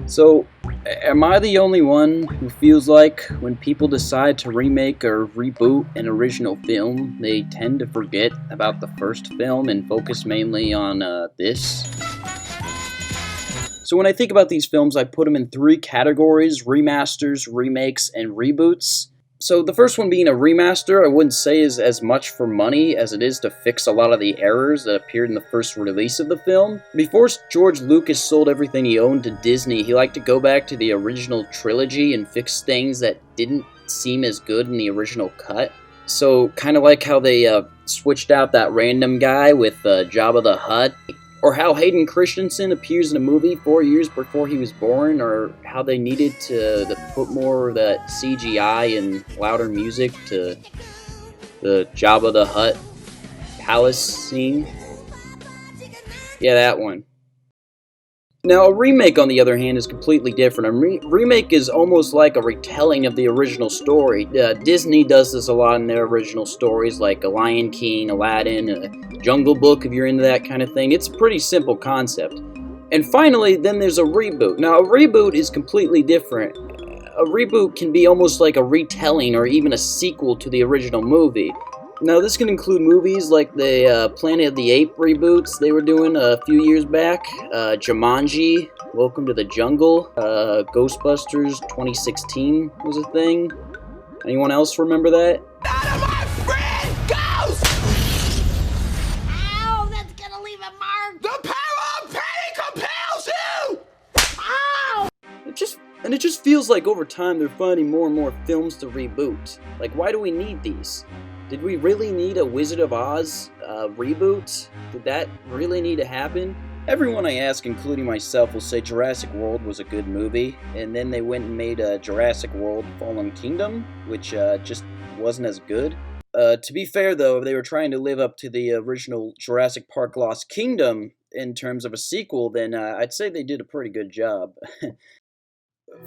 So, am I the only one who feels like when people decide to remake or reboot an original film, they tend to forget about the first film and focus mainly on this? So when I think about these films, I put them in three categories: remasters, remakes, and reboots. So the first one being a remaster, I wouldn't say is as much for money as it is to fix a lot of the errors that appeared in the first release of the film. Before George Lucas sold everything he owned to Disney, he liked to go back to the original trilogy and fix things that didn't seem as good in the original cut. So kind of like how they switched out that random guy with Jabba the Hutt, or how Hayden Christensen appears in a movie 4 years before he was born, or how they needed to put more of that CGI and louder music to the Jabba the Hutt palace scene. Yeah, that one. Now, a remake, on the other hand, is completely different. A remake is almost like a retelling of the original story. Disney does this a lot in their original stories, like A Lion King, Aladdin, Jungle Book, if you're into that kind of thing. It's a pretty simple concept. And finally, then there's a reboot. Now, a reboot is completely different. A reboot can be almost like a retelling or even a sequel to the original movie. Now, this can include movies like the Planet of the Apes reboots they were doing a few years back, Jumanji, Welcome to the Jungle, Ghostbusters 2016 was a thing. Anyone else remember that? None of my friend ghosts! Ow, that's gonna leave a mark! The power of pain compels you! Ow! It just feels like over time they're finding more and more films to reboot. Like, why do we need these? Did we really need a Wizard of Oz reboot? Did that really need to happen? Everyone I ask, including myself, will say Jurassic World was a good movie, and then they went and made Jurassic World Fallen Kingdom, which just wasn't as good. To be fair, though, they were trying to live up to the original Jurassic Park Lost Kingdom in terms of a sequel, then I'd say they did a pretty good job.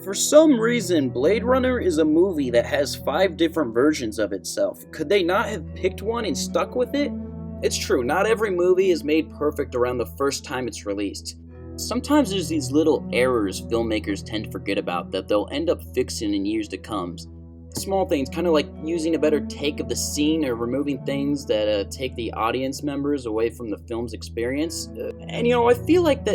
For some reason, Blade Runner is a movie that has 5 different versions of itself. Could they not have picked one and stuck with it? It's true, not every movie is made perfect around the first time it's released. Sometimes there's these little errors filmmakers tend to forget about that they'll end up fixing in years to come. Small things, kind of like using a better take of the scene or removing things that take the audience members away from the film's experience. And I feel like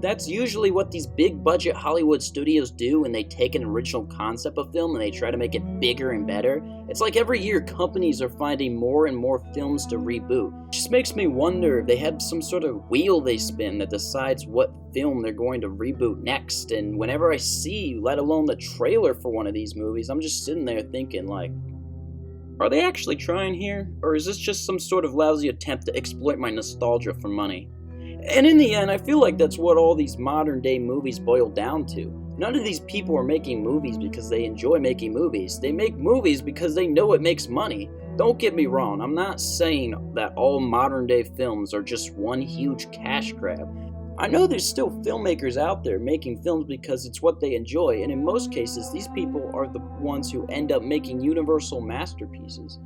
that's usually what these big budget Hollywood studios do when they take an original concept of film and they try to make it bigger and better. It's like every year companies are finding more and more films to reboot. It just makes me wonder if they have some sort of wheel they spin that decides what film they're going to reboot next. And whenever I see, let alone the trailer for one of these movies, I'm just sitting there thinking like, are they actually trying here? Or is this just some sort of lousy attempt to exploit my nostalgia for money? And in the end, I feel like that's what all these modern day movies boil down to. None of these people are making movies because they enjoy making movies. They make movies because they know it makes money. Don't get me wrong, I'm not saying that all modern day films are just one huge cash grab. I know there's still filmmakers out there making films because it's what they enjoy, and in most cases, these people are the ones who end up making universal masterpieces.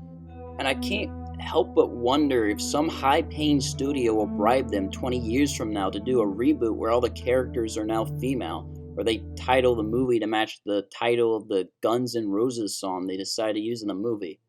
And I can't help but wonder if some high-paying studio will bribe them 20 years from now to do a reboot where all the characters are now female, or they title the movie to match the title of the Guns N' Roses song they decide to use in the movie.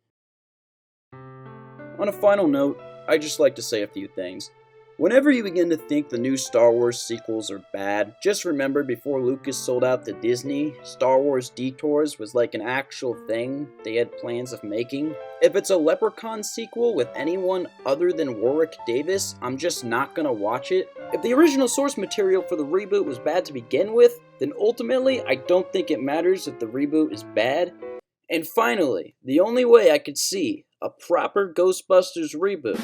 On a final note, I'd just like to say a few things. Whenever you begin to think the new Star Wars sequels are bad, just remember before Lucas sold out to Disney, Star Wars Detours was like an actual thing they had plans of making. If it's a Leprechaun sequel with anyone other than Warwick Davis, I'm just not gonna watch it. If the original source material for the reboot was bad to begin with, then ultimately I don't think it matters if the reboot is bad. And finally, the only way I could see a proper Ghostbusters reboot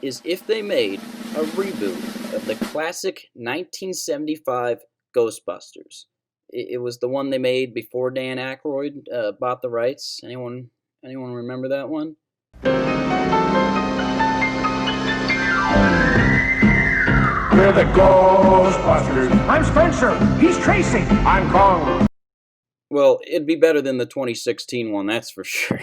is if they made a reboot of the classic 1975 Ghostbusters. It was the one they made before Dan Aykroyd bought the rights. Anyone remember that one? We're the Ghostbusters. I'm Spencer. He's Tracy. I'm Kong. Well, it'd be better than the 2016 one, that's for sure.